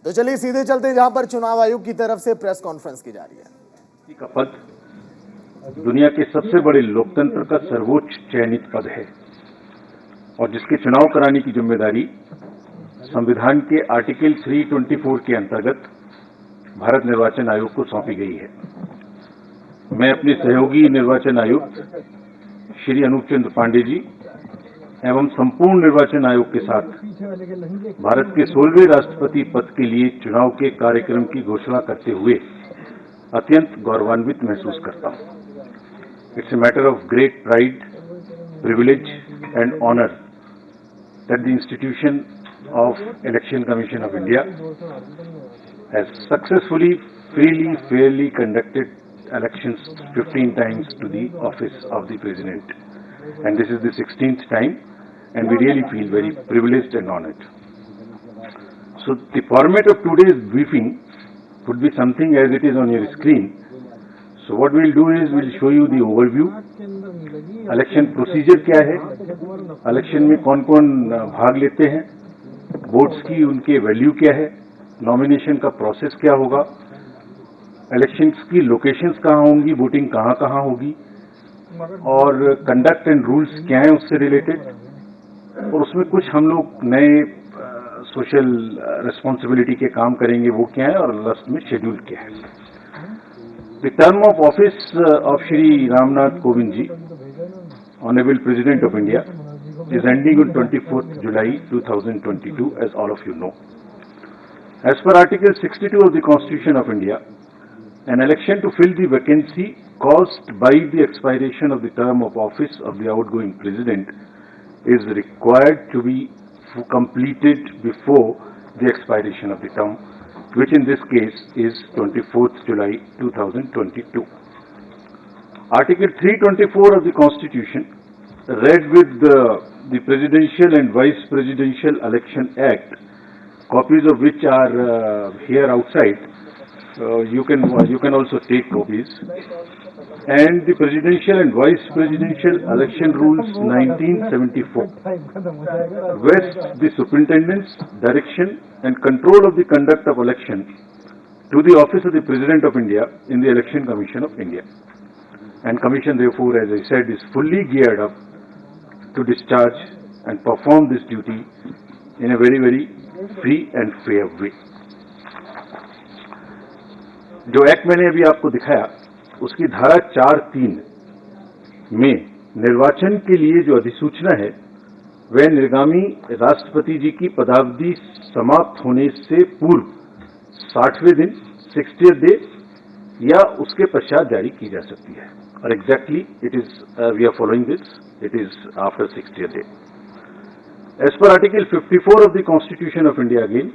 तो चलिए सीधे चलते हैं जहां पर चुनाव आयोग की तरफ से प्रेस कॉन्फ्रेंस की जा रही है। का पद दुनिया के सबसे बड़े लोकतंत्र का सर्वोच्च चयनित पद है और जिसके चुनाव कराने की जिम्मेदारी संविधान के आर्टिकल 324 के अंतर्गत भारत निर्वाचन आयोग को सौंपी गई है। मैं अपने सहयोगी निर्वाचन आयुक्त श्री अनूप चंद्र पांडे जी एवं संपूर्ण निर्वाचन आयोग के साथ भारत के 16वें राष्ट्रपति पद के लिए चुनाव के कार्यक्रम की घोषणा करते हुए अत्यंत गौरवान्वित महसूस करता हूं। It's a matter of great pride, privilege and honour that the institution of Election Commission of India has successfully, freely, fairly conducted elections 15 times to the office of the President. And this is the 16th time, and we really feel very privileged and honored. So the format of today's briefing would be something as it is on your screen. So what we'll do is we'll show you the overview. Election procedure क्या है, election में कौन कौन भाग लेते हैं, votes की उनके वैल्यू क्या है, नॉमिनेशन का प्रोसेस क्या होगा, इलेक्शंस की लोकेशंस कहाँ होंगी, वोटिंग कहाँ कहाँ होगी और कंडक्ट एंड रूल्स क्या हैं उससे रिलेटेड, और उसमें कुछ हम लोग नए सोशल रिस्पॉन्सिबिलिटी के काम करेंगे वो क्या है और लास्ट में शेड्यूल क्या है। The term of office of Shri Ramnath Kovind ji, Honorable President of India, is ending on 24th July 2022, as all of you know. As per Article 62 of the Constitution of India, an election to fill the vacancy caused by the expiration of the term of office of the outgoing President is required to be completed before the expiration of the term, which in this case is 24th July 2022. Article 324 of the Constitution, read with the Presidential and Vice Presidential Election Act, copies of which are here outside. You can also take copies. And the Presidential and Vice Presidential Election Rules 1974 vests the superintendence, direction and control of the conduct of election to the office of the President of India in the Election Commission of India. And Commission therefore, as I said, is fully geared up to discharge and perform this duty in a very, very free and fair way. जो act मैंने अभी आपको दिखाया उसकी धारा 4(3) में निर्वाचन के लिए जो अधिसूचना है वह निर्गामी राष्ट्रपति जी की पदावधि समाप्त होने से पूर्व 60वें दिन 60th डे या उसके पश्चात जारी की जा सकती है। और exactly it is we are following this, it is after 60th day. As per article 54 of the constitution of India again,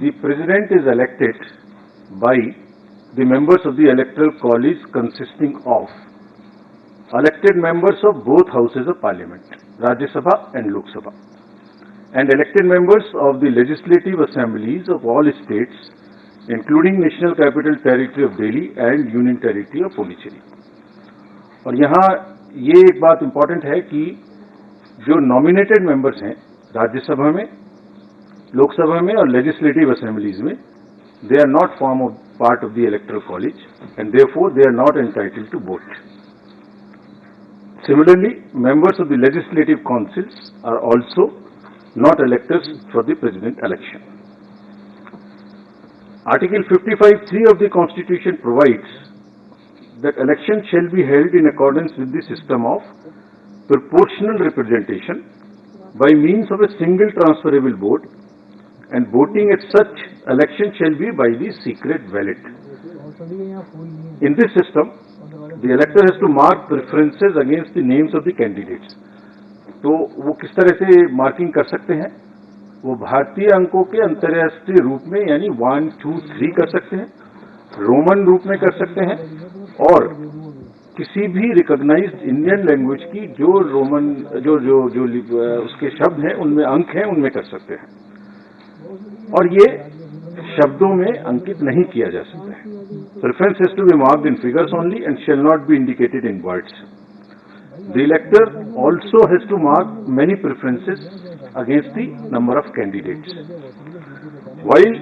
the president is elected by the members of the electoral college consisting of elected members of both houses of parliament, Rajya Sabha and Lok Sabha, and elected members of the legislative assemblies of all states including National Capital Territory of Delhi and Union Territory of Pondicherry. और यहाँ ये एक बात important है कि जो nominated members हैं राज्यसभा में, लोकसभा में और लेजिस्लेटिव असेंबलीज में, they are not part of the electoral college and therefore they are not entitled to vote. Similarly, members of the legislative councils are also not electors for the president election. Article 55(3) of the Constitution provides that election shall be held in accordance with the system of proportional representation by means of a single transferable vote, and voting at such election shall be by the secret ballot. In this system, the elector has to mark preferences against the names of the candidates. तो वो किस तरह से marking कर सकते हैं? वो भारतीय अंकों के अंतर्राष्ट्रीय रूप में यानी 1, 2, 3 कर सकते हैं, रोमन रूप में कर सकते हैं और किसी भी रिकॉग्नाइज्ड इंडियन लैंग्वेज की जो रोमन जो जो जो उसके शब्द हैं उनमें अंक हैं उनमें कर सकते हैं। और ये शब्दों में अंकित नहीं किया जा सकता है। Preference has to be marked in figures only and shall not be indicated in words. The elector also has to mark many preferences against the number of candidates. While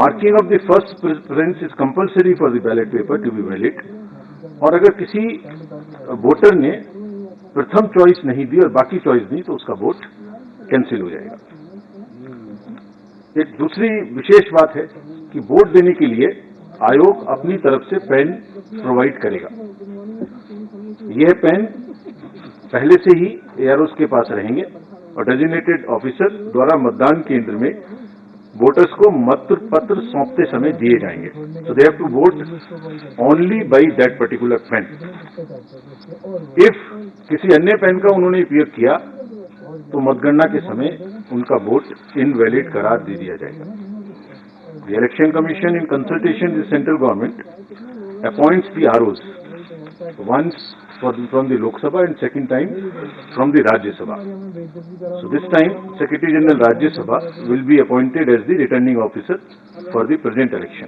marking of the first preference is compulsory for the ballot paper to be valid. और अगर किसी voter ने प्रथम choice नहीं दी और बाकी choice दी तो उसका वोट कैंसिल हो जाएगा। एक दूसरी विशेष बात है कि वोट देने के लिए आयोग अपनी तरफ से पेन प्रोवाइड करेगा। यह पेन पहले से ही एआरओस के पास रहेंगे और डेजिग्नेटेड ऑफिसर द्वारा मतदान केंद्र में वोटर्स को मत पत्र सौंपते समय दिए जाएंगे। So they have to vote only by that particular pen. If किसी अन्य पेन का उन्होंने उपयोग किया तो मतगणना के समय उनका वोट इनवैलिड करार दे दिया जाएगा। The election commission in consultation with central government appoints the ROs once from the Lok Sabha and second time from the Rajya Sabha. So this time Secretary General Rajya Sabha will be appointed as the returning officer for the present election.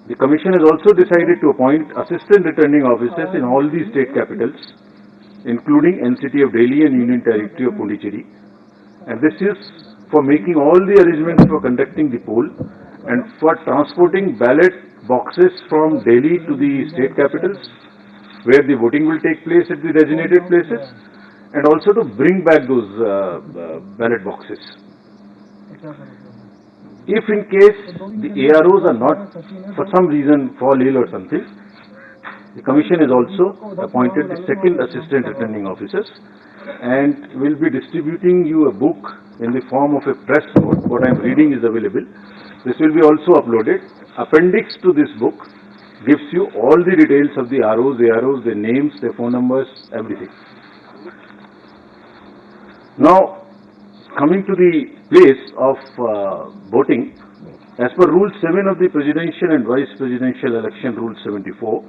The Commission has also decided to appoint assistant returning officers in all the state capitals, including NCT of Delhi and Union Territory of Puducherry, and this is for making all the arrangements for conducting the poll and for transporting ballot boxes from Delhi to the state capitals where the voting will take place at the designated places, and also to bring back those ballot boxes. If in case the AROs are not, for some reason, fall ill or something, the Commission has also appointed the second assistant returning officers and will be distributing you a book in the form of a press note. What I am reading is available. This will be also uploaded. Appendix to this book gives you all the details of the ROs, AROs, their names, their phone numbers, everything. Now, coming to the place of voting, as per Rule 7 of the Presidential and Vice Presidential Election Rule 74,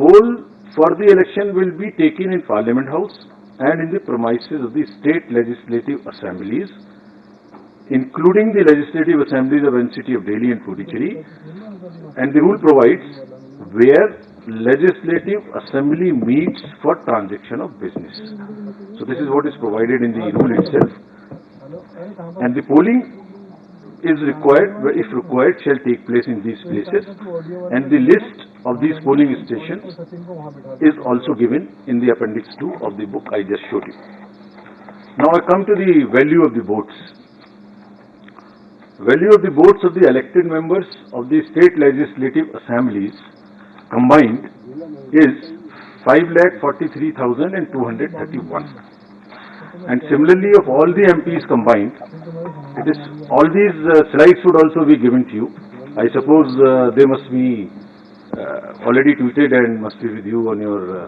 poll for the election will be taken in Parliament House and in the premises of the state legislative assemblies, including the legislative assemblies of NCT of Delhi and Puducherry, and the rule provides where legislative assembly meets for transaction of business. So this is what is provided in the rule itself, and the polling is required, if required, shall take place in these places, and the list of these polling stations is also given in the appendix 2 of the book I just showed you. Now I come to the value of the votes. Value of the votes of the elected members of the state legislative assemblies combined is 5,43,231, and similarly of all the MPs combined, it is all these slides would also be given to you. I suppose they must be already tweeted and must be with you on your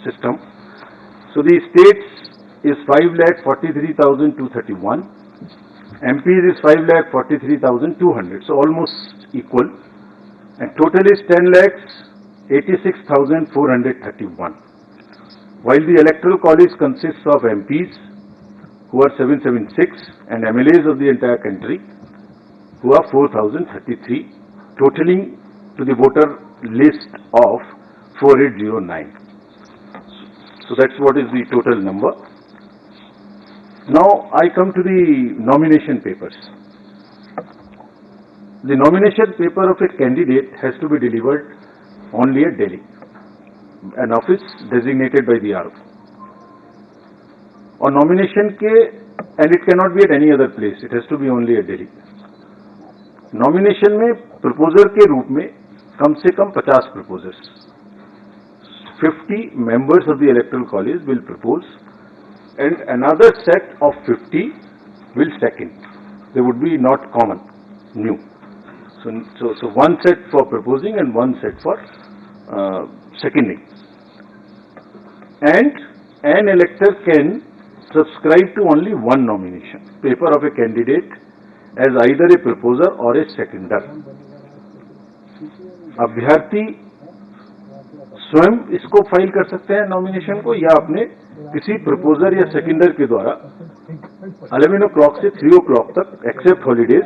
system. So the states is 5,43,231. MPs is 5,43,200, so almost equal, and total is 10,86,431. While the electoral college consists of MPs, who are 776, and MLAs of the entire country, who are 4,033, totaling to the voter list of 4809. So that's what is the total number. Now I come to the nomination papers. The nomination paper of a candidate has to be delivered only at Delhi, an office designated by the RO. और nomination के, and it cannot be at any other place, it has to be only at Delhi. Nomination में proposer के रूप में कम से कम 50 proposers, 50 members of the electoral college will propose, and another set of 50 will second. They would be not common, new. So one set for proposing and one set for seconding. And an elector can subscribe to only one nomination paper of a candidate as either a proposer or a seconder. अभ्यर्थी स्वयं इसको file कर सकते हैं nomination को, या अपने किसी प्रपोजर या सेकेंडर के द्वारा 11 o'clock से 3 o'clock तक एक्सेप्ट हॉलीडेज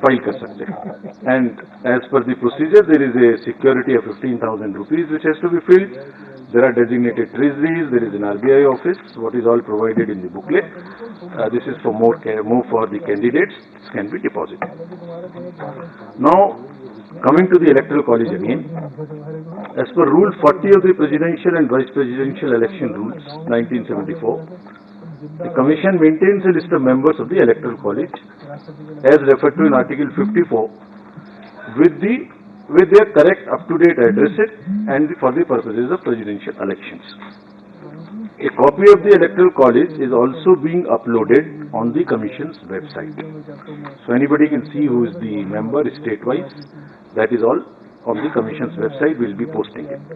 फाइल कर सकते हैं. And as per the procedure there is a security of 15,000 rupees which has to be filled. There are designated treasuries, there is an RBI office, what is all provided in the booklet. This is for more for the candidates, this can be deposited. Now, coming to the electoral college again, as per Rule 40 of the Presidential and Vice Presidential Election Rules, 1974, the Commission maintains a list of members of the electoral college, as referred to in Article 54, with their correct up-to-date addresses and for the purposes of presidential elections. A copy of the electoral college is also being uploaded on the Commission's website. So anybody can see who is the member state-wise. That is all on the Commission's website. We will be posting it.